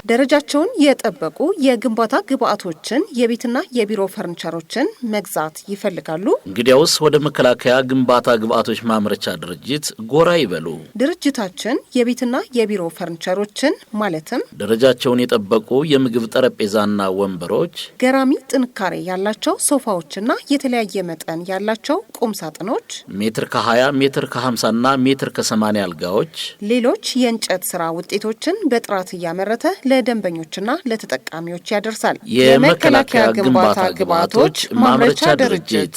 ደረጃቸውን የጠበቁ የግንባታ ግብአቶችን የቤትና የቢሮ ፈርኒቸሮችን መግዛት ይፈልጋሉ? እንግዲያውስ ወደ መከላከያ ግንባታ ግብአቶች ማምረቻ ድርጅት ጎራ ይበሉ። ድርጅታችን የቤትና የቢሮ ፈርኒቸሮችን ማለትም ደረጃቸውን የጠበቁ የምግብ ጠረጴዛና ወንበሮች፣ ገራሚ ጥንካሬ ያላቸው ሶፋዎችና የተለያየ መጠን ያላቸው ቁም ሳጥኖች፣ ሜትር ከ20 ሜትር ከ50ና ሜትር ከ80 አልጋዎች፣ ሌሎች የእንጨት ስራ ውጤቶችን በጥራት እያመረተ ለደንበኞችና ለተጠቃሚዎች ያደርሳል። የመከላከያ ግንባታ ግብአቶች ማምረቻ ድርጅት።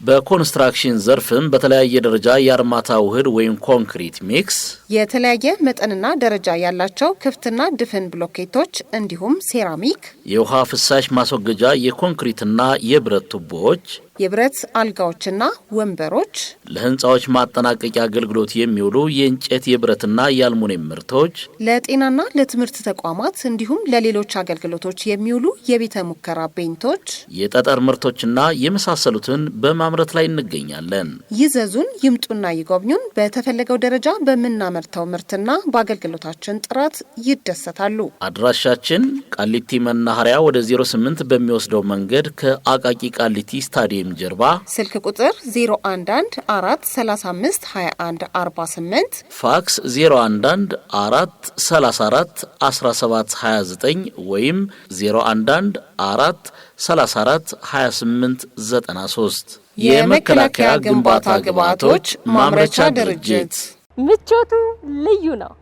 በኮንስትራክሽን ዘርፍም በተለያየ ደረጃ የአርማታ ውህድ ወይም ኮንክሪት ሚክስ፣ የተለያየ መጠንና ደረጃ ያላቸው ክፍትና ድፍን ብሎኬቶች እንዲሁም ሴራሚክ፣ የውሃ ፍሳሽ ማስወገጃ የኮንክሪትና የብረት ቱቦዎች፣ የብረት አልጋዎችና ወንበሮች፣ ለህንጻዎች ማጠናቀቂያ አገልግሎት የሚውሉ የእንጨት የብረትና የአልሙኒየም ምርቶች፣ ለጤናና ለትምህርት ተቋማት እንዲሁም ለሌሎች አገልግሎቶች የሚውሉ የቤተ ሙከራ ቤንቶች፣ የጠጠር ምርቶችና የመሳሰሉትን በማምረት ላይ እንገኛለን። ይዘዙን፣ ይምጡና ይጎብኙን። በተፈለገው ደረጃ በምናመርተው ምርትና በአገልግሎታችን ጥራት ይደሰታሉ። አድራሻችን ቃሊቲ መናኸሪያ ወደ 08 በሚወስደው መንገድ ከአቃቂ ቃሊቲ ስታዲየም ጀርባ፣ ስልክ ቁጥር 011-435-2148፣ ፋክስ 011-434-1729 ወይም 011-434-2893። የመከላከያ ግንባታ ግብአቶች ማምረቻ ድርጅት። ምቾቱ ልዩ ነው።